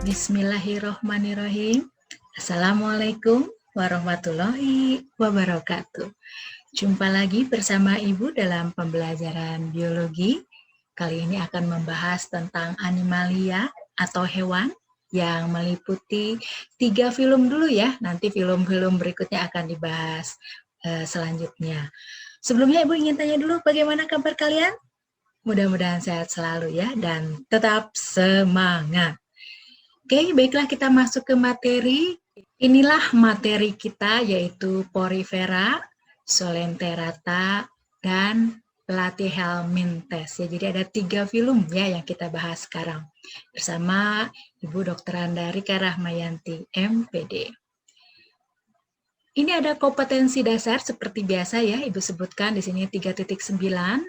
Bismillahirrohmanirrohim. Assalamualaikum warahmatullahi wabarakatuh. Jumpa lagi bersama Ibu dalam pembelajaran biologi. Kali ini akan membahas tentang animalia atau hewan yang meliputi 3 film dulu ya. Nanti film-film berikutnya akan dibahas selanjutnya. Sebelumnya Ibu ingin tanya dulu, bagaimana kabar kalian? Mudah-mudahan sehat selalu ya, dan tetap semangat. Oke, baiklah kita masuk ke materi. Inilah materi kita, yaitu Porifera, Solenterata, dan Platyhelminthes. Ya, jadi ada 3 film ya yang kita bahas sekarang bersama Ibu Dr. Andari Rahmayanti, MPD. Ini ada kompetensi dasar seperti biasa ya, Ibu sebutkan di sini 3.9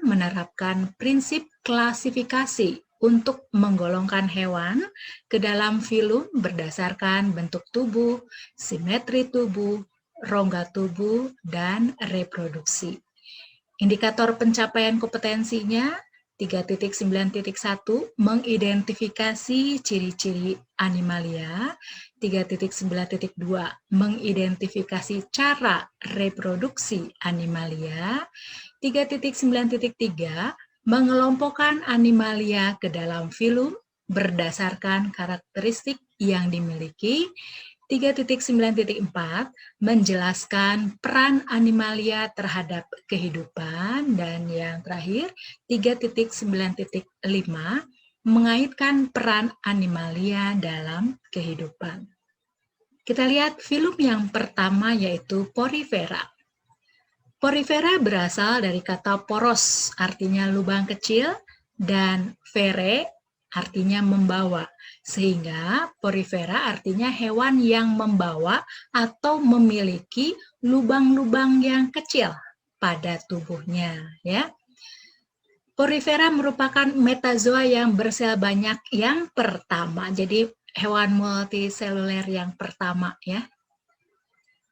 menerapkan prinsip klasifikasi untuk menggolongkan hewan ke dalam filum berdasarkan bentuk tubuh, simetri tubuh, rongga tubuh, dan reproduksi. Indikator pencapaian kompetensinya 3.9.1 mengidentifikasi ciri-ciri animalia, 3.9.2 mengidentifikasi cara reproduksi animalia, 3.9.3 mengelompokkan animalia ke dalam filum berdasarkan karakteristik yang dimiliki, 3.9.4 menjelaskan peran animalia terhadap kehidupan, dan yang terakhir 3.9.5 mengaitkan peran animalia dalam kehidupan. Kita lihat film yang pertama yaitu Porifera. Porifera berasal dari kata poros, artinya lubang kecil, dan fere artinya membawa. Sehingga porifera artinya hewan yang membawa atau memiliki lubang-lubang yang kecil pada tubuhnya, ya. Porifera merupakan metazoa yang bersel banyak yang pertama. Jadi hewan multiseluler yang pertama, ya.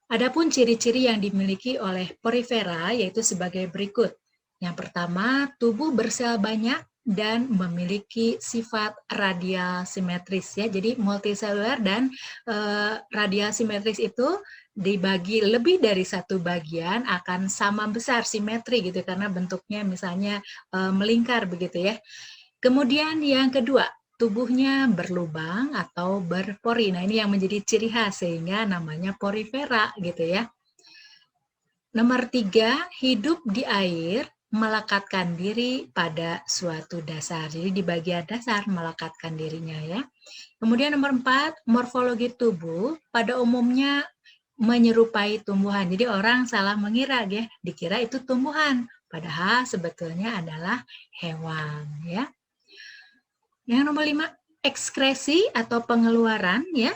Adapun ciri-ciri yang dimiliki oleh porifera yaitu sebagai berikut. Yang pertama, tubuh bersel banyak dan memiliki sifat radial simetris ya. Jadi multiseluler dan radial simetris itu dibagi lebih dari satu bagian akan sama besar simetri gitu karena bentuknya misalnya melingkar begitu ya. Kemudian yang kedua, tubuhnya berlubang atau berpori. Nah, ini yang menjadi ciri khas sehingga namanya porifera gitu ya. Nomor 3, hidup di air, melekatkan diri pada suatu dasar. Jadi di bagian dasar melekatkan dirinya ya. Kemudian nomor 4, morfologi tubuh pada umumnya menyerupai tumbuhan. Jadi orang salah mengira ya, dikira itu tumbuhan, padahal sebetulnya adalah hewan ya. Yang nomor 5, ekskresi atau pengeluaran ya,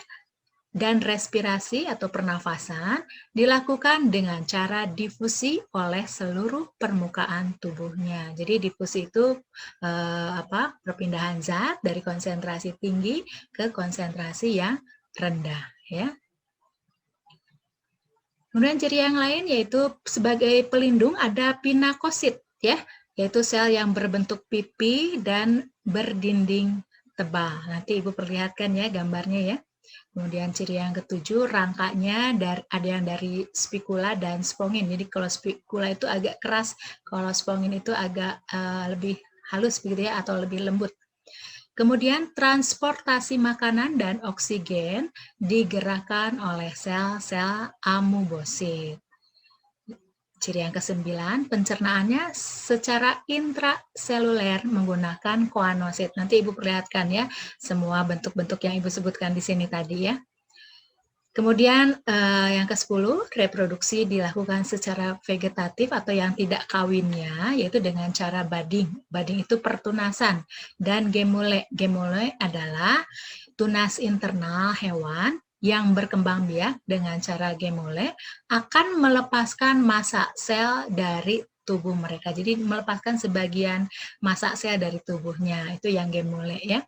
dan respirasi atau pernafasan dilakukan dengan cara difusi oleh seluruh permukaan tubuhnya. Jadi difusi itu perpindahan zat dari konsentrasi tinggi ke konsentrasi yang rendah ya. Kemudian ciri yang lain yaitu sebagai pelindung ada pinakosit ya, yaitu sel yang berbentuk pipi dan berdinding tebal. Nanti Ibu perlihatkan ya gambarnya ya. Kemudian ciri yang ketujuh, rangkanya ada yang dari spikula dan spongin. Jadi kalau spikula itu agak keras, kalau spongin itu agak lebih halus begitu ya, atau lebih lembut. Kemudian transportasi makanan dan oksigen digerakkan oleh sel-sel amubosit. Ciri yang ke-9, pencernaannya secara intraseluler menggunakan koanosit. Nanti Ibu perlihatkan ya semua bentuk-bentuk yang Ibu sebutkan di sini tadi ya. Kemudian yang ke-10, reproduksi dilakukan secara vegetatif atau yang tidak kawinnya, yaitu dengan cara budding. Budding itu pertunasan. Dan gemule. Gemule adalah tunas internal hewan yang berkembang biak dengan cara gemule akan melepaskan massa sel dari tubuh mereka. Jadi melepaskan sebagian massa sel dari tubuhnya, itu yang gemule ya.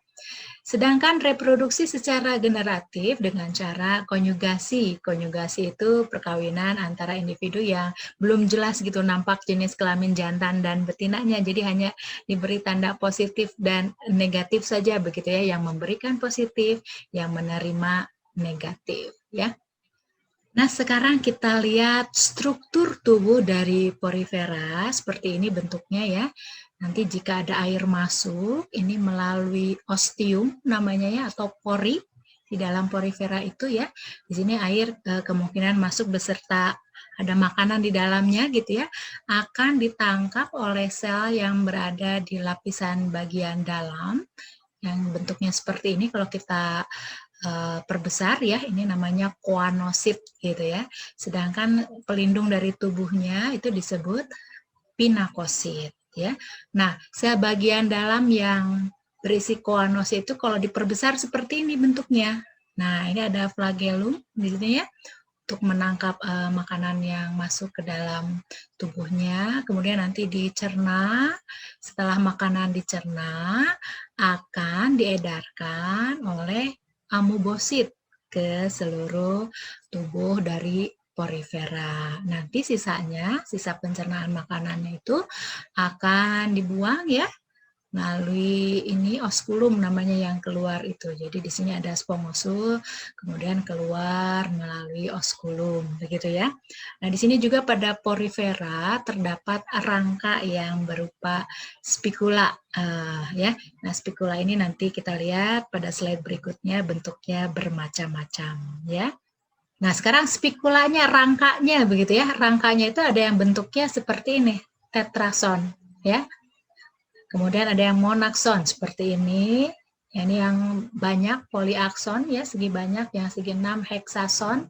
Sedangkan reproduksi secara generatif dengan cara konjugasi. Konjugasi itu perkawinan antara individu yang belum jelas gitu nampak jenis kelamin jantan dan betinanya. Jadi hanya diberi tanda positif dan negatif saja begitu ya, yang memberikan positif, yang menerima negatif ya. Nah, sekarang kita lihat struktur tubuh dari porifera, seperti ini bentuknya ya. Nanti jika ada air masuk, ini melalui ostium namanya ya, atau pori di dalam porifera itu ya. Di sini air kemungkinan masuk beserta ada makanan di dalamnya gitu ya, akan ditangkap oleh sel yang berada di lapisan bagian dalam, yang bentuknya seperti ini. Kalau kita perbesar ya, ini namanya koanosit gitu ya. Sedangkan pelindung dari tubuhnya itu disebut pinakosit ya. Nah, sel bagian dalam yang berisi koanosit itu kalau diperbesar seperti ini bentuknya. Nah, ini ada flagellum di sini ya, untuk menangkap makanan yang masuk ke dalam tubuhnya, kemudian nanti dicerna. Setelah makanan dicerna, akan diedarkan oleh amubosit ke seluruh tubuh dari porifera. Nanti sisanya, sisa pencernaan makanannya itu akan dibuang ya melalui ini oskulum namanya yang keluar itu. Jadi di sini ada spongosul, kemudian keluar melalui oskulum, begitu ya. Nah, di sini juga pada porifera terdapat rangka yang berupa spikula ya. Nah, spikula ini nanti kita lihat pada slide berikutnya bentuknya bermacam-macam ya. Nah, sekarang spikulanya, rangkanya begitu ya. Rangkanya itu ada yang bentuknya seperti ini, tetrason ya. Kemudian ada yang monakson seperti ini. Ini yang banyak poliakson ya, segi banyak, yang segi 6 heksason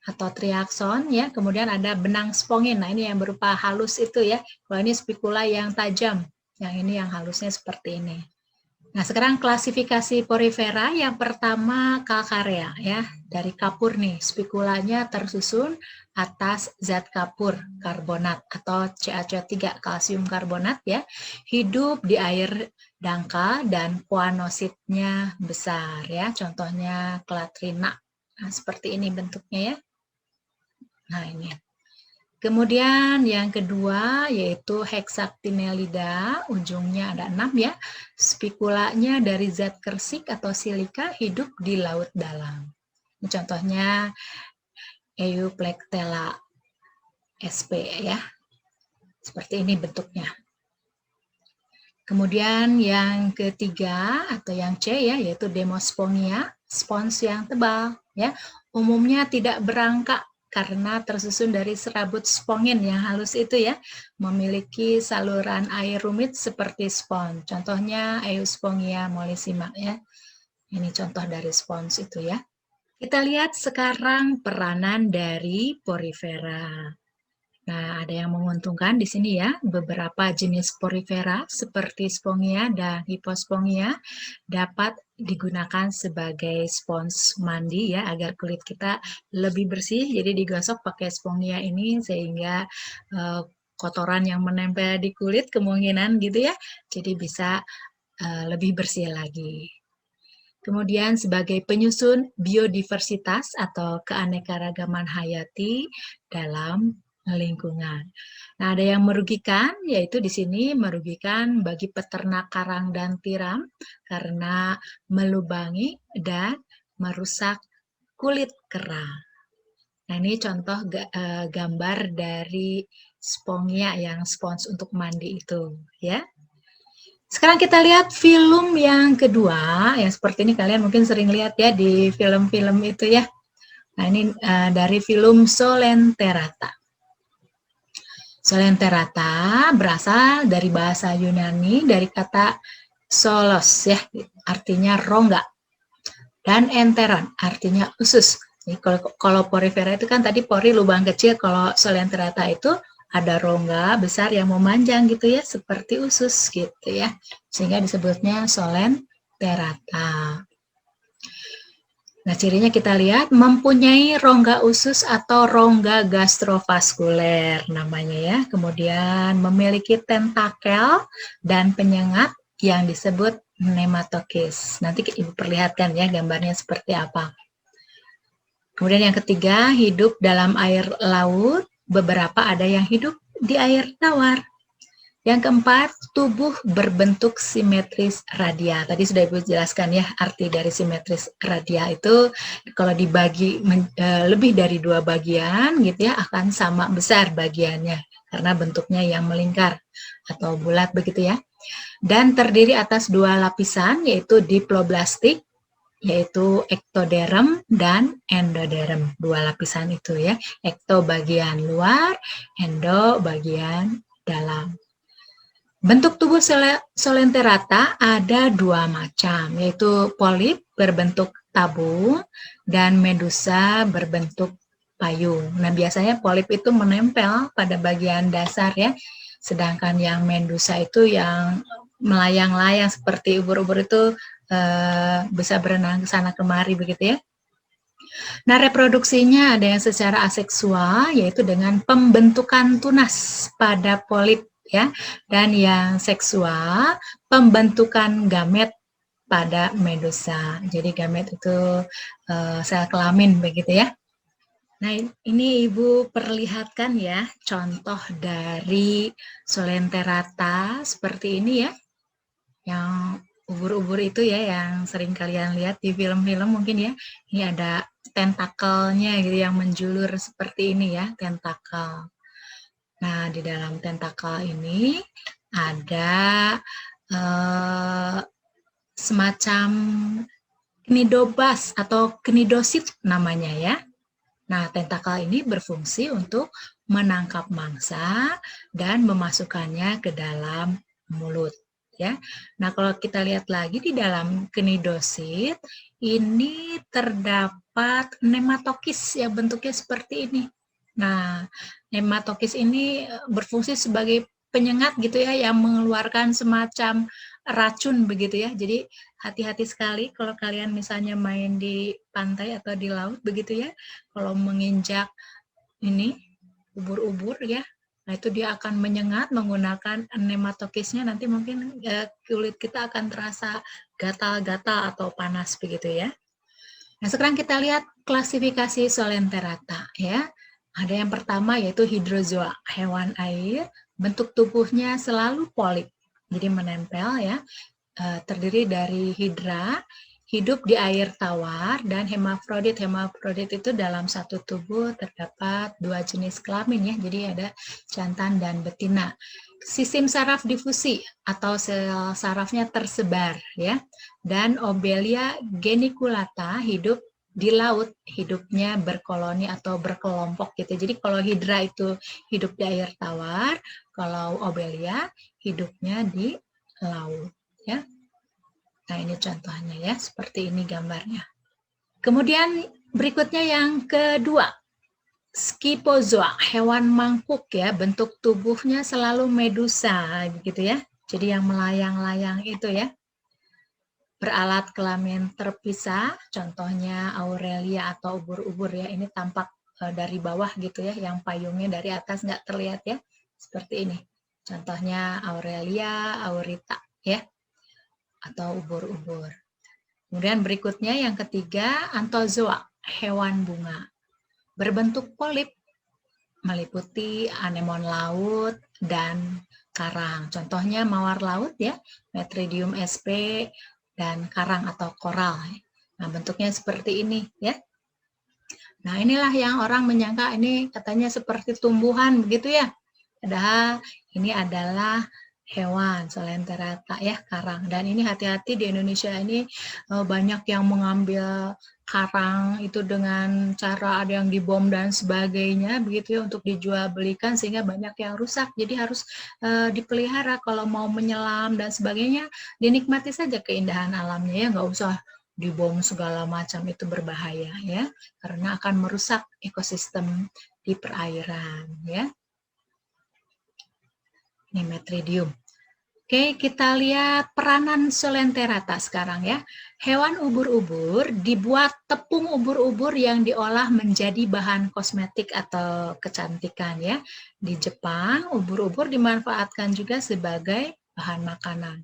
atau triakson ya. Kemudian ada benang spongin. Nah, ini yang berupa halus itu ya. Kalau ini spikula yang tajam. Yang ini yang halusnya seperti ini. Nah, sekarang klasifikasi porifera. Yang pertama calcarea ya. Dari kapur nih, spikulanya tersusun atas zat kapur karbonat atau CaCO3 kalsium karbonat ya. Hidup di air dangkal dan koanositnya besar ya. Contohnya kelatrina. Nah, seperti ini bentuknya ya. Nah, ini. Kemudian yang kedua yaitu hexactinellida, ujungnya ada 6 ya. Spikulanya dari zat kersik atau silika, hidup di laut dalam. Ini contohnya Euplectella sp ya. Seperti ini bentuknya. Kemudian yang ketiga atau yang C ya, yaitu Demospongia, spons yang tebal ya. Umumnya tidak berangka karena tersusun dari serabut spongin yang halus itu ya, memiliki saluran air rumit seperti spons. Contohnya Euspongia mollissima ya. Ini contoh dari spons itu ya. Kita lihat sekarang peranan dari porifera. Nah, ada yang menguntungkan di sini ya, beberapa jenis porifera seperti spongia dan hipospongia dapat digunakan sebagai spons mandi ya, agar kulit kita lebih bersih. Jadi digosok pakai spongia ini sehingga kotoran yang menempel di kulit kemungkinan gitu ya, jadi bisa lebih bersih lagi. Kemudian sebagai penyusun biodiversitas atau keanekaragaman hayati dalam lingkungan. Nah, ada yang merugikan, yaitu di sini merugikan bagi peternak karang dan tiram karena melubangi dan merusak kulit kerang. Nah, ini contoh gambar dari spongia yang spons untuk mandi itu, ya. Sekarang kita lihat film yang kedua, yang seperti ini kalian mungkin sering lihat ya di film-film itu ya. Nah, ini dari film Solenterata. Solenterata berasal dari bahasa Yunani dari kata solos ya, artinya rongga, dan enteron artinya usus. Jadi kalau porifera itu kan tadi pori lubang kecil, kalau Solenterata itu ada rongga besar yang memanjang gitu ya, seperti usus gitu ya, sehingga disebutnya Solenterata. Nah, cirinya kita lihat mempunyai rongga usus atau rongga gastrovaskuler namanya ya. Kemudian memiliki tentakel dan penyengat yang disebut nematokis. Nanti Ibu perlihatkan ya gambarnya seperti apa. Kemudian yang ketiga, hidup dalam air laut. Beberapa ada yang hidup di air tawar. Yang keempat, tubuh berbentuk simetris radial. Tadi sudah Ibu jelaskan ya, arti dari simetris radial itu kalau dibagi lebih dari 2 bagian gitu ya, akan sama besar bagiannya karena bentuknya yang melingkar atau bulat begitu ya. Dan terdiri atas 2 lapisan yaitu diploblastik, yaitu ektoderm dan endoderm. 2 lapisan itu ya, ekto bagian luar, endo bagian dalam. Bentuk tubuh Solenterata ada 2 macam, yaitu polip berbentuk tabung dan medusa berbentuk payung. Nah, biasanya polip itu menempel pada bagian dasar ya, sedangkan yang medusa itu yang melayang-layang seperti ubur-ubur itu bisa berenang ke sana kemari begitu ya. Nah, reproduksinya ada yang secara aseksual, yaitu dengan pembentukan tunas pada polip ya, dan yang seksual pembentukan gamet pada medusa. Jadi gamet itu sel kelamin begitu ya. Nah, ini Ibu perlihatkan ya contoh dari Solenterata seperti ini ya, yang ubur-ubur itu ya yang sering kalian lihat di film-film mungkin ya. Ini ada tentakelnya gitu yang menjulur seperti ini ya, tentakel. Nah, di dalam tentakel ini ada semacam knidobas atau knidosit namanya ya. Nah, tentakel ini berfungsi untuk menangkap mangsa dan memasukkannya ke dalam mulut ya. Nah, kalau kita lihat lagi di dalam knidosit ini terdapat nematokis ya, bentuknya seperti ini. Nah, nematokis ini berfungsi sebagai penyengat gitu ya, yang mengeluarkan semacam racun begitu ya. Jadi hati-hati sekali kalau kalian misalnya main di pantai atau di laut begitu ya, kalau menginjak ini ubur-ubur ya, nah itu dia akan menyengat menggunakan nematokisnya, nanti mungkin kulit kita akan terasa gatal-gatal atau panas begitu ya. Nah, sekarang kita lihat klasifikasi Solenterata ya. Ada yang pertama yaitu hidrozoa, hewan air, bentuk tubuhnya selalu polip, jadi menempel ya, terdiri dari hidra, hidup di air tawar, dan hemafrodit. Hemafrodit itu dalam satu tubuh terdapat 2 jenis kelamin ya, jadi ada jantan dan betina. Sistem saraf difusi atau sel sarafnya tersebar ya, dan Obelia geniculata hidup di laut, hidupnya berkoloni atau berkelompok gitu. Jadi kalau hidra itu hidup di air tawar, kalau Obelia hidupnya di laut ya. Nah, ini contohnya ya, seperti ini gambarnya. Kemudian berikutnya yang kedua, Scyphozoa, hewan mangkuk ya, bentuk tubuhnya selalu medusa gitu ya. Jadi yang melayang-layang itu ya. Beralat kelamin terpisah, contohnya Aurelia atau ubur-ubur ya. Ini tampak dari bawah gitu ya, yang payungnya dari atas nggak terlihat ya. Seperti ini. Contohnya Aurelia, Aurita ya, atau ubur-ubur. Kemudian berikutnya yang ketiga, Anthozoa, hewan bunga. Berbentuk polip, meliputi anemon laut dan karang. Contohnya mawar laut ya, Metridium sp, dan karang atau koral. Nah, bentuknya seperti ini ya. Nah, inilah yang orang menyangka ini katanya seperti tumbuhan begitu ya. Padahal ini adalah hewan Solenterata ya, karang. Dan ini hati-hati di Indonesia ini banyak yang mengambil karang itu dengan cara ada yang dibom dan sebagainya begitu ya, untuk dijual belikan sehingga banyak yang rusak. Jadi harus dipelihara. Kalau mau menyelam dan sebagainya, dinikmati saja keindahan alamnya ya, nggak usah dibom segala macam, itu berbahaya ya, karena akan merusak ekosistem di perairan ya. Ini Metridium. Oke, kita lihat peranan Solenterata sekarang ya. Hewan ubur-ubur dibuat tepung ubur-ubur yang diolah menjadi bahan kosmetik atau kecantikan ya. Di Jepang, ubur-ubur dimanfaatkan juga sebagai bahan makanan.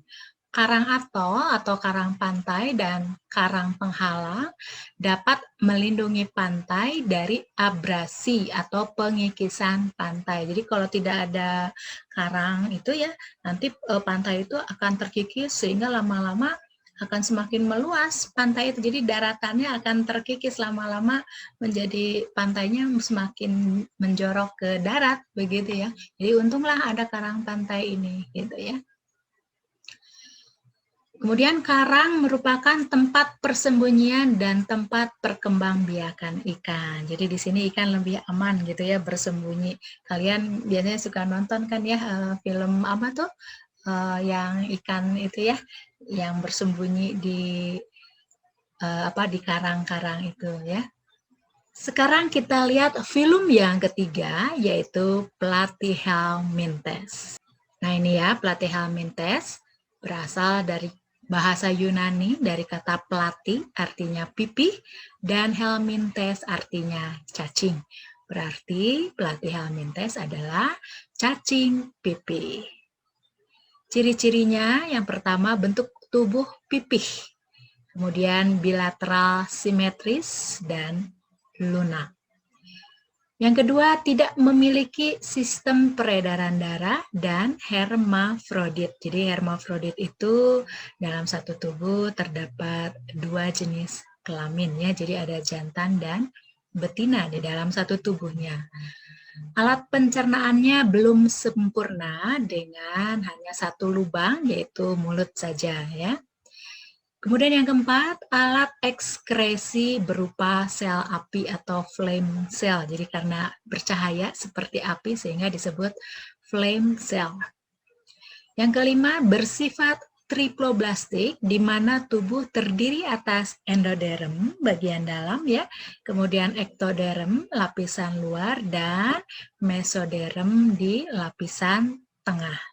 Karang atau karang pantai dan karang penghalang dapat melindungi pantai dari abrasi atau pengikisan pantai. Jadi kalau tidak ada karang itu ya, nanti pantai itu akan terkikis sehingga lama-lama akan semakin meluas pantai itu. Jadi daratannya akan terkikis lama-lama menjadi pantainya semakin menjorok ke darat begitu ya. Jadi untunglah ada karang pantai ini gitu ya. Kemudian karang merupakan tempat persembunyian dan tempat perkembangbiakan ikan. Jadi di sini ikan lebih aman gitu ya bersembunyi. Kalian biasanya suka nonton kan ya film apa tuh yang ikan itu ya yang bersembunyi di karang-karang itu ya. Sekarang kita lihat film yang ketiga yaitu Platyhelminthes. Nah ini ya Platyhelminthes berasal dari bahasa Yunani dari kata plati artinya pipih dan helminthes artinya cacing. Berarti Platyhelminthes adalah cacing pipih. Ciri-cirinya yang pertama bentuk tubuh pipih, kemudian bilateral simetris dan lunak. Yang kedua, tidak memiliki sistem peredaran darah dan hermafrodit. Jadi hermafrodit itu dalam satu tubuh terdapat dua jenis kelamin ya. Jadi ada jantan dan betina di dalam satu tubuhnya. Alat pencernaannya belum sempurna dengan hanya satu lubang yaitu mulut saja ya. Kemudian yang keempat, alat ekskresi berupa sel api atau flame cell. Jadi karena bercahaya seperti api sehingga disebut flame cell. Yang kelima, bersifat triploblastik di mana tubuh terdiri atas endoderm bagian dalam ya, kemudian ektoderm lapisan luar dan mesoderm di lapisan tengah.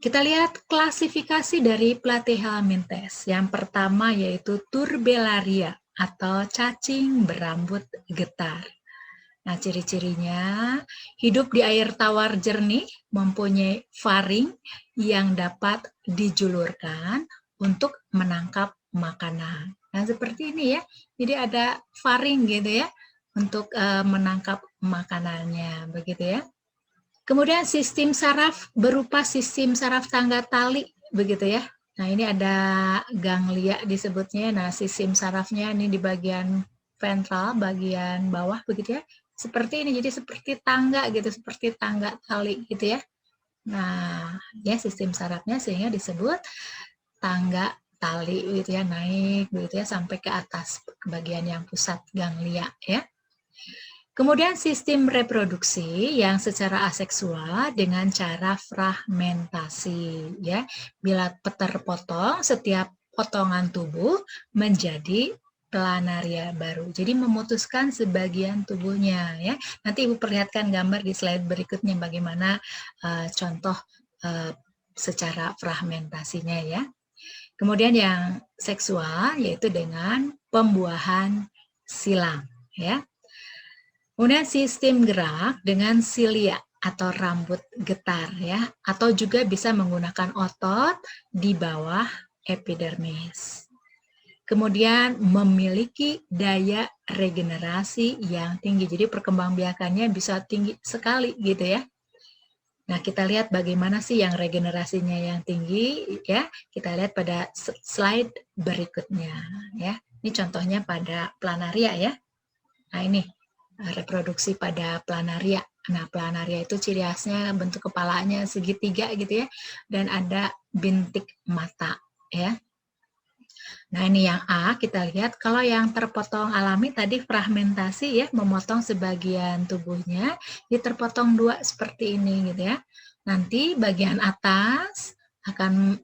Kita lihat klasifikasi dari Platyhelminthes. Yang pertama yaitu Turbellaria atau cacing berambut getar. Nah, ciri-cirinya hidup di air tawar jernih, mempunyai faring yang dapat dijulurkan untuk menangkap makanan. Nah, seperti ini ya. Jadi ada faring gitu ya untuk menangkap makanannya, begitu ya. Kemudian sistem saraf berupa sistem saraf tangga tali, begitu ya. Nah ini ada ganglia disebutnya. Nah sistem sarafnya ini di bagian ventral, bagian bawah begitu ya. Seperti ini, jadi seperti tangga gitu, seperti tangga tali gitu ya. Nah ya sistem sarafnya sehingga disebut tangga tali gitu ya, naik begitu ya sampai ke atas, ke bagian yang pusat ganglia ya. Kemudian sistem reproduksi yang secara aseksual dengan cara fragmentasi ya. Bila terpotong setiap potongan tubuh menjadi planaria baru. Jadi memutuskan sebagian tubuhnya ya. Nanti Ibu perlihatkan gambar di slide berikutnya bagaimana contoh secara fragmentasinya ya. Kemudian yang seksual yaitu dengan pembuahan silang ya. Kemudian sistem gerak dengan silia atau rambut getar ya, atau juga bisa menggunakan otot di bawah epidermis. Kemudian memiliki daya regenerasi yang tinggi, jadi perkembangbiakannya bisa tinggi sekali gitu ya. Nah kita lihat bagaimana sih yang regenerasinya yang tinggi ya, kita lihat pada slide berikutnya ya. Ini contohnya pada planaria ya. Nah ini reproduksi pada planaria. Nah, planaria itu ciri khasnya bentuk kepalanya segitiga gitu ya, dan ada bintik mata ya. Nah, ini yang A, kita lihat kalau yang terpotong alami tadi fragmentasi ya, memotong sebagian tubuhnya, ini terpotong dua seperti ini gitu ya. Nanti bagian atas akan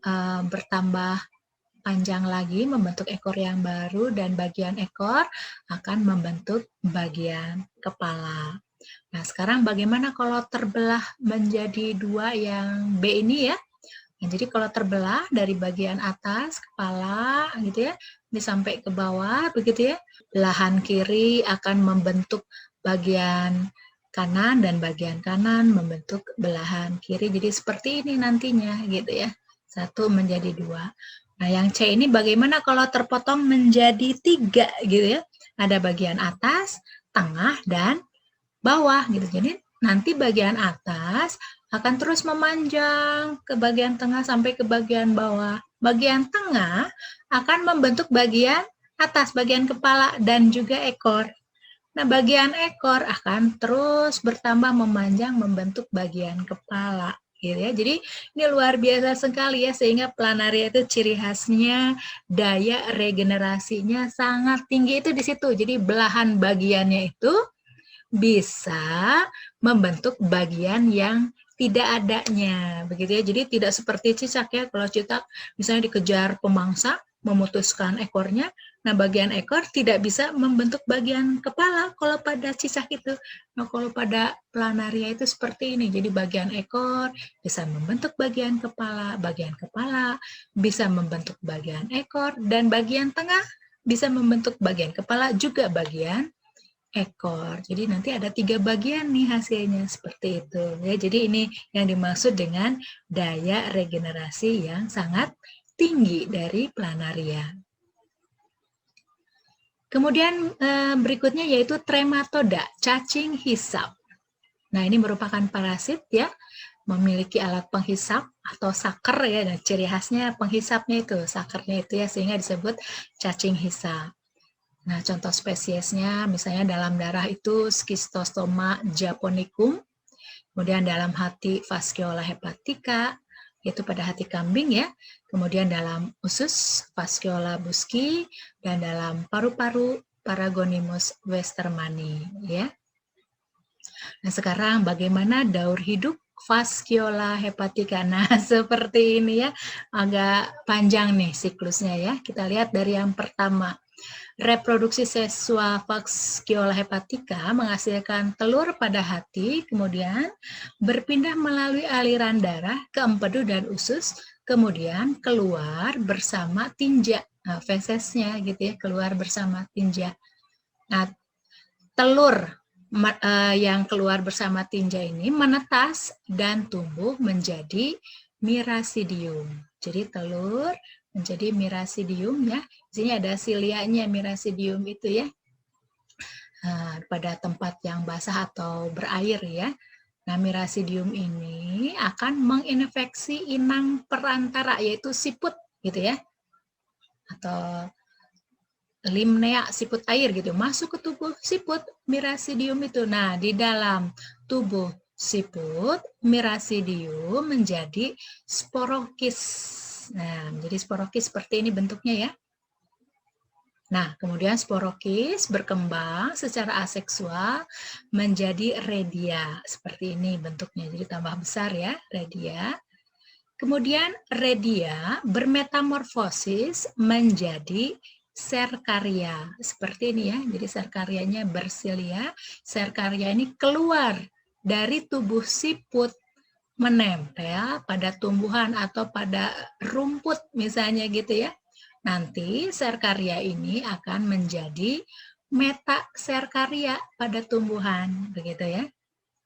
bertambah panjang lagi membentuk ekor yang baru dan bagian ekor akan membentuk bagian kepala. Nah, sekarang bagaimana kalau terbelah menjadi dua yang B ini ya? Nah, jadi kalau terbelah dari bagian atas, kepala gitu ya, ini sampai ke bawah begitu ya, belahan kiri akan membentuk bagian kanan dan bagian kanan membentuk belahan kiri. Jadi seperti ini nantinya gitu ya. Satu menjadi dua. Nah, yang C ini bagaimana kalau terpotong menjadi tiga gitu ya. Ada bagian atas, tengah, dan bawah gitu. Jadi nanti bagian atas akan terus memanjang ke bagian tengah sampai ke bagian bawah. Bagian tengah akan membentuk bagian atas, bagian kepala dan juga ekor. Nah, bagian ekor akan terus bertambah memanjang membentuk bagian kepala. Gitu ya. Jadi ini luar biasa sekali ya, sehingga planaria itu ciri khasnya daya regenerasinya sangat tinggi itu di situ. Jadi belahan bagiannya itu bisa membentuk bagian yang tidak adanya, begitu ya. Jadi tidak seperti cicak ya. Kalau cicak misalnya dikejar pemangsa, memutuskan ekornya, nah bagian ekor tidak bisa membentuk bagian kepala kalau pada cicak itu. Nah kalau pada planaria itu seperti ini. Jadi bagian ekor bisa membentuk bagian kepala bisa membentuk bagian ekor, dan bagian tengah bisa membentuk bagian kepala juga bagian ekor. Jadi nanti ada 3 bagian nih hasilnya seperti itu ya. Jadi ini yang dimaksud dengan daya regenerasi yang sangat tinggi dari planaria. Kemudian berikutnya yaitu trematoda, cacing hisap. Nah, ini merupakan parasit ya, memiliki alat penghisap atau saker ya. Nah, ciri khasnya penghisapnya itu, sakernya itu ya, sehingga disebut cacing hisap. Nah, contoh spesiesnya misalnya dalam darah itu Schistosoma japonicum, kemudian dalam hati Fasciola hepatica, yaitu pada hati kambing ya, kemudian dalam usus Fasciola busci, dan dalam paru-paru Paragonimus westermani ya. Nah, sekarang bagaimana daur hidup Fasciola hepatica? Nah, seperti ini ya, agak panjang nih siklusnya ya. Kita lihat dari yang pertama. Reproduksi seksual Fasciola hepatica menghasilkan telur pada hati, kemudian berpindah melalui aliran darah ke empedu dan usus, kemudian keluar bersama tinja. Nah, fesesnya gitu ya, keluar bersama tinja. Nah, telur yang keluar bersama tinja ini menetas dan tumbuh menjadi mirasidium. Jadi telur menjadi mirasidium ya. Di sini ada silianya mirasidium itu ya. Nah, pada tempat yang basah atau berair ya. Nah, mirasidium ini akan menginfeksi inang perantara yaitu siput gitu ya. Atau limnea siput air gitu masuk ke tubuh siput mirasidium itu. Nah, di dalam tubuh siput mirasidium menjadi sporokis. Nah, menjadi sporokis seperti ini bentuknya ya. Nah, kemudian sporokis berkembang secara aseksual menjadi redia. Seperti ini bentuknya. Jadi tambah besar ya, redia. Kemudian redia bermetamorfosis menjadi serkaria. Seperti ini ya. Jadi serkarianya bersilia. Serkaria ini keluar dari tubuh siput menempel pada tumbuhan atau pada rumput misalnya gitu ya. Nanti serkaria ini akan menjadi metaserkaria pada tumbuhan, begitu ya.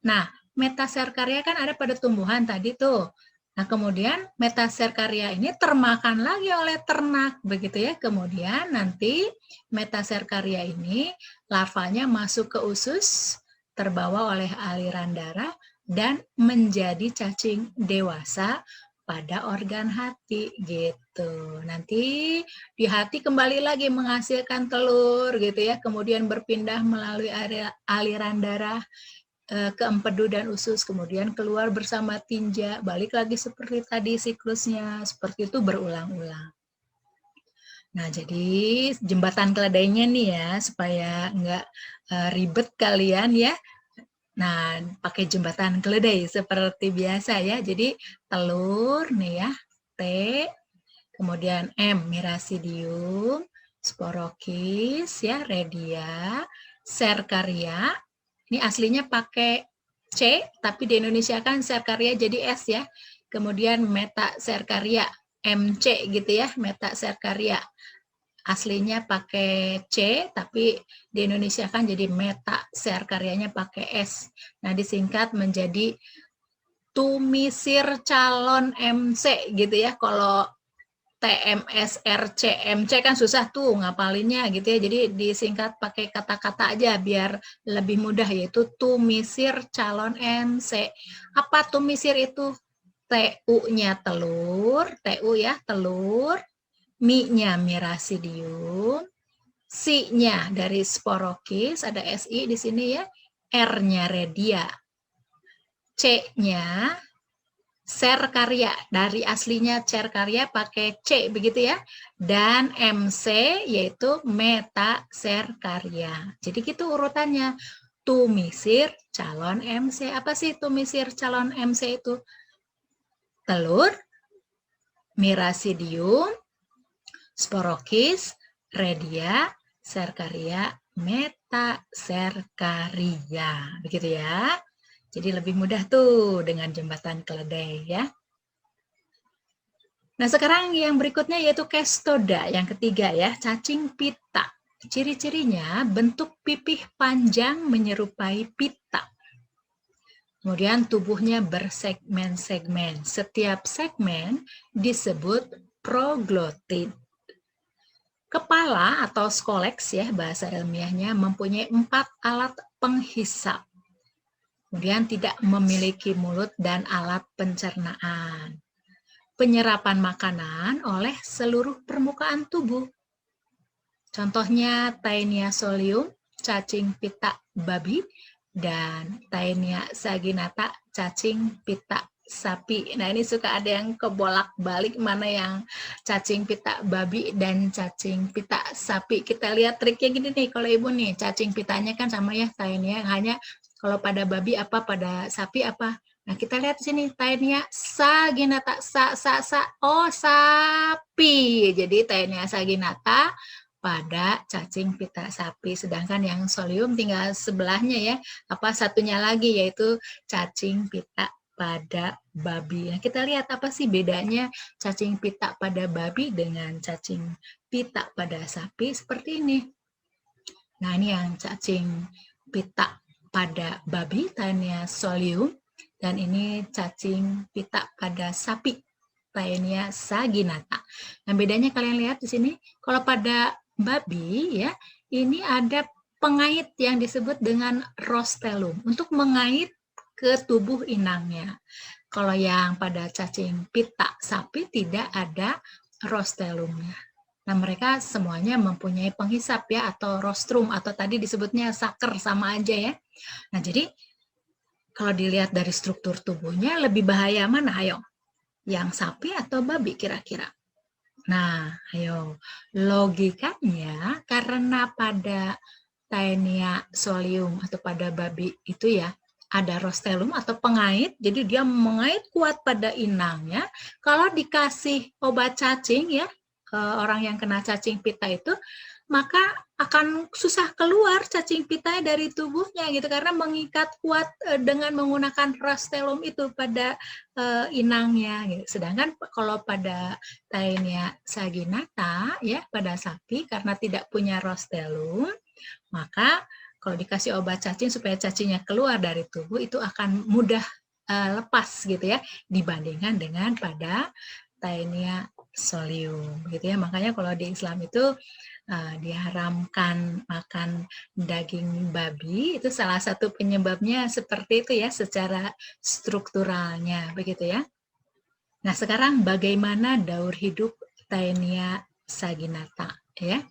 Nah, metaserkaria kan ada pada tumbuhan tadi tuh. Nah, kemudian metaserkaria ini termakan lagi oleh ternak, begitu ya. Kemudian nanti metaserkaria ini larvanya masuk ke usus, terbawa oleh aliran darah, dan menjadi cacing dewasa pada organ hati gitu. Nanti di hati kembali lagi menghasilkan telur gitu ya, kemudian berpindah melalui aliran darah ke empedu dan usus, kemudian keluar bersama tinja, balik lagi seperti tadi siklusnya, seperti itu berulang-ulang. Nah, jadi jembatan keledainya nih ya, supaya nggak ribet kalian ya. Nah, pakai jembatan keledai seperti biasa ya. Jadi telur nih ya, T, kemudian M, mirasidium, sporokis ya, redia, serkaria. Ini aslinya pakai C, tapi di Indonesia kan Serkaria jadi S ya. Kemudian Meta Serkaria, MC gitu ya, Meta Serkaria. Aslinya pakai C, tapi di Indonesia kan jadi Meta Serkarianya pakai S. Nah, disingkat menjadi Tumisir Calon MC gitu ya. Kalau TMSRC, MC kan susah tuh ngapalinnya gitu ya. Jadi disingkat pakai kata-kata aja biar lebih mudah, yaitu Tumisir Calon MC. Apa tumisir itu? TU-nya telur, TU ya telur, Mi-nya Mirasidium, Si-nya dari Sporokis, ada SI di sini ya, R-nya Redia, C-nya Serkaria, dari aslinya Serkaria pakai C begitu ya, dan MC yaitu Meta Serkaria. Jadi gitu urutannya. Tumisir calon MC. Apa sih tumisir calon MC itu? Telur, Mirasidium, Sporokis, Redia, Serkaria, Meta Serkaria. Begitu ya. Jadi lebih mudah tuh dengan jembatan keledai ya. Nah, sekarang yang berikutnya yaitu kestoda, yang ketiga ya, cacing pita. Ciri-cirinya bentuk pipih panjang menyerupai pita. Kemudian tubuhnya bersegmen-segmen. Setiap segmen disebut proglotit. Kepala atau skoleks ya bahasa ilmiahnya mempunyai 4 alat penghisap. Kemudian tidak memiliki mulut dan alat pencernaan. Penyerapan makanan oleh seluruh permukaan tubuh. Contohnya Taenia solium, cacing pita babi, dan Taenia saginata, cacing pita sapi. Nah, ini suka ada yang kebolak-balik mana yang cacing pita babi dan cacing pita sapi. Kita lihat triknya gini nih, kalau Ibu nih, cacing pitanya kan sama ya Taenia, hanya kalau pada babi apa, pada sapi apa. Nah, kita lihat di sini Taenia saginata, oh sapi. Jadi Taenia saginata pada cacing pita sapi, sedangkan yang solium tinggal sebelahnya ya, apa satunya lagi yaitu cacing pita pada babi. Nah, kita lihat apa sih bedanya cacing pita pada babi dengan cacing pita pada sapi seperti ini. Nah, ini yang cacing pita pada babi, Taenia solium, dan ini cacing pita pada sapi, Taenia saginata. Nah, bedanya kalian lihat di sini, kalau pada babi ya, ini ada pengait yang disebut dengan rostellum untuk mengait ke tubuh inangnya. Kalau yang pada cacing pita sapi tidak ada rostellumnya. Nah, mereka semuanya mempunyai penghisap ya, atau rostrum, atau tadi disebutnya saker, sama aja ya. Nah, jadi kalau dilihat dari struktur tubuhnya, lebih bahaya mana? Ayo, yang sapi atau babi kira-kira? Nah, ayo, logikanya karena pada Taenia solium atau pada babi itu ya, ada rostellum atau pengait, jadi dia mengait kuat pada inangnya. Kalau dikasih obat cacing ya, orang yang kena cacing pita itu, maka akan susah keluar cacing pitanya dari tubuhnya gitu, karena mengikat kuat dengan menggunakan rostellum itu pada inangnya gitu. Sedangkan kalau pada Taenia saginata ya, pada sapi, karena tidak punya rostellum, maka kalau dikasih obat cacing supaya cacingnya keluar dari tubuh, itu akan mudah lepas gitu ya, dibandingkan dengan pada Taenia solium gitu ya. Makanya kalau di Islam itu diharamkan makan daging babi, itu salah satu penyebabnya seperti itu ya, secara strukturalnya begitu ya. Nah, sekarang bagaimana daur hidup Taenia saginata ya.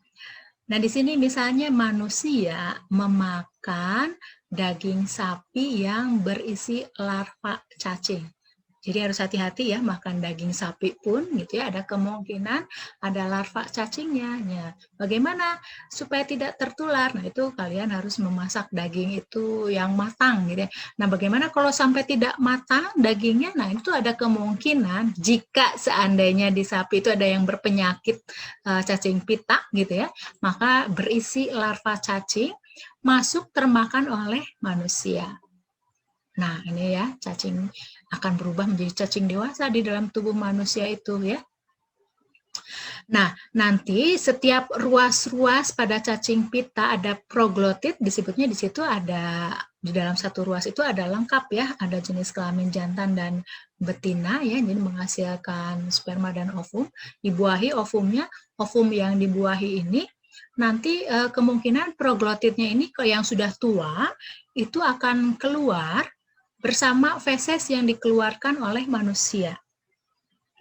Nah, di sini misalnya manusia memakan daging sapi yang berisi larva cacing. Jadi harus hati-hati ya, makan daging sapi pun gitu ya, ada kemungkinan ada larva cacingnya. Ya, bagaimana supaya tidak tertular? Nah, itu kalian harus memasak daging itu yang matang gitu ya. Nah, bagaimana kalau sampai tidak matang dagingnya? Nah, itu ada kemungkinan jika seandainya di sapi itu ada yang berpenyakit cacing pita gitu ya, maka berisi larva cacing masuk termakan oleh manusia. Nah, ini ya, cacing akan berubah menjadi cacing dewasa di dalam tubuh manusia itu ya. Nah, nanti setiap ruas-ruas pada cacing pita ada proglotit, disebutnya di situ ada, di dalam satu ruas itu ada lengkap ya, ada jenis kelamin jantan dan betina ya, jadi menghasilkan sperma dan ovum, dibuahi ovumnya, ovum yang dibuahi ini nanti kemungkinan proglotitnya ini kalau yang sudah tua itu akan keluar bersama feses yang dikeluarkan oleh manusia.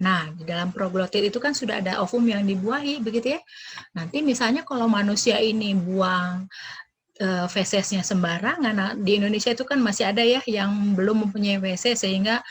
Nah, di dalam proglotit itu kan sudah ada ovum yang dibuahi, begitu ya. Nanti misalnya kalau manusia ini buang fesesnya sembarangan, nah, di Indonesia itu kan masih ada ya yang belum mempunyai WC sehingga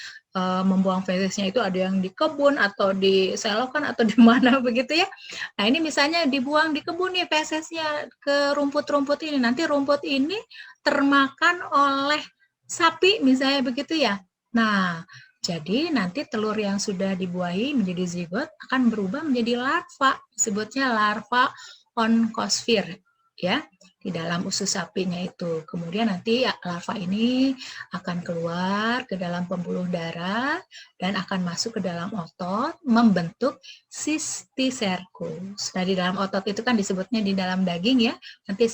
membuang fesesnya itu ada yang di kebun atau di selokan atau di mana begitu ya. Nah, ini misalnya dibuang di kebun nih fesesnya ke rumput-rumput ini, nanti rumput ini termakan oleh sapi misalnya begitu ya. Nah, jadi nanti telur yang sudah dibuahi menjadi zigot akan berubah menjadi larva, disebutnya larva oncosphere ya, di dalam usus sapinya itu. Kemudian nanti larva ini akan keluar ke dalam pembuluh darah dan akan masuk ke dalam otot membentuk cysticercus. Nah, di dalam otot itu kan disebutnya di dalam daging ya. Nanti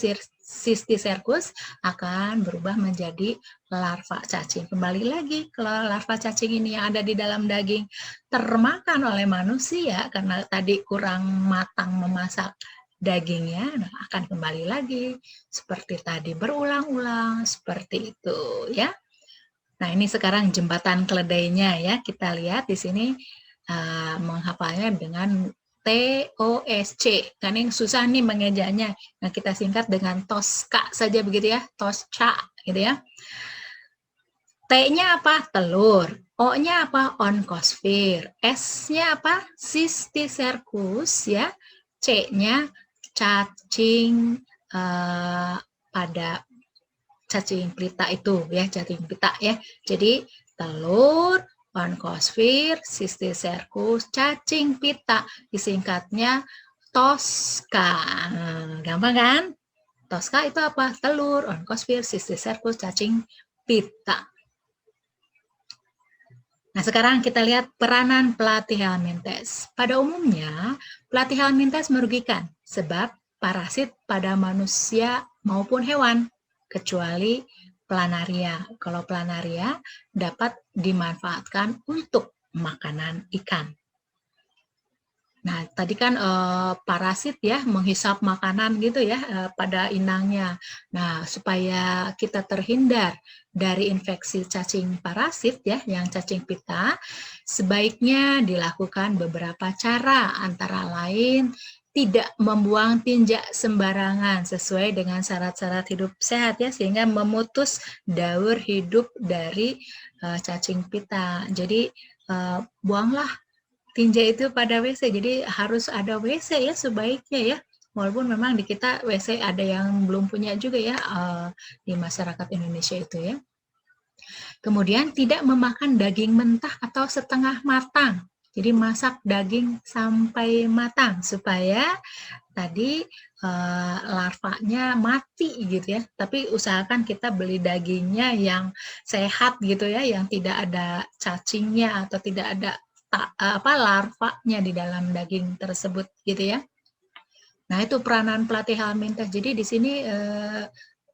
cysticercus akan berubah menjadi larva cacing. Kembali lagi ke larva cacing ini yang ada di dalam daging termakan oleh manusia karena tadi kurang matang memasak dagingnya, nah akan kembali lagi seperti tadi berulang-ulang seperti itu ya. Nah, ini sekarang jembatan keledainya ya. Kita lihat di sini menghafalnya dengan TOSC. Kan yang susah nih mengejanya. Nah, kita singkat dengan TOSCA saja begitu ya. TOSCA gitu ya. T-nya apa? Telur. O-nya apa? Oncosphere. S-nya apa? Cysticercus ya. C-nya cacing pada cacing pita itu ya, cacing pita ya. Jadi telur, oncosphere, cysticercus, cacing pita, disingkatnya TOSCA. Gampang kan? TOSCA itu apa? Telur, oncosphere, cysticercus, cacing pita. Nah, sekarang kita lihat peranan Platyhelminthes. Pada umumnya, Platyhelminthes merugikan sebab parasit pada manusia maupun hewan, kecuali planaria. Kalau planaria dapat dimanfaatkan untuk makanan ikan. Nah, tadi kan parasit ya, menghisap makanan gitu ya pada inangnya. Nah, supaya kita terhindar dari infeksi cacing parasit ya, yang cacing pita, sebaiknya dilakukan beberapa cara, antara lain tidak membuang tinja sembarangan sesuai dengan syarat-syarat hidup sehat ya, sehingga memutus daur hidup dari cacing pita. Jadi buanglah tinja itu pada WC, jadi harus ada WC ya sebaiknya ya. Walaupun memang di kita WC ada yang belum punya juga ya di masyarakat Indonesia itu ya. Kemudian tidak memakan daging mentah atau setengah matang. Jadi masak daging sampai matang supaya tadi larvanya mati gitu ya. Tapi usahakan kita beli dagingnya yang sehat gitu ya, yang tidak ada cacingnya atau tidak ada larvanya di dalam daging tersebut gitu ya. Nah, itu peranan Platyhelminthes. Jadi di sini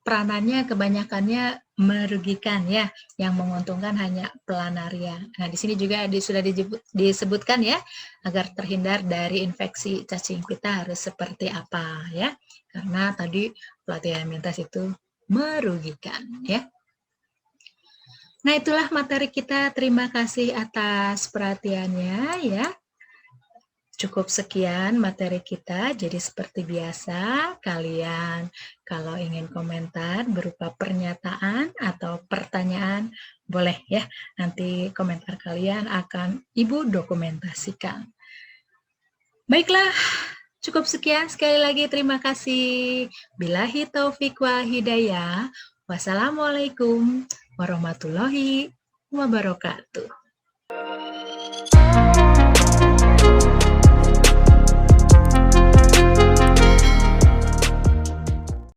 peranannya kebanyakannya merugikan ya, yang menguntungkan hanya planaria. Nah, di sini juga sudah disebutkan ya, agar terhindar dari infeksi cacing pita harus seperti apa ya. Karena tadi Platyhelminthes itu merugikan ya. Nah, itulah materi kita. Terima kasih atas perhatiannya ya. Cukup sekian materi kita, jadi seperti biasa, kalian kalau ingin komentar berupa pernyataan atau pertanyaan, boleh ya, nanti komentar kalian akan Ibu dokumentasikan. Baiklah, cukup sekian, sekali lagi terima kasih. Billahi taufiq wal hidayah. Wassalamualaikum warahmatullahi wabarakatuh.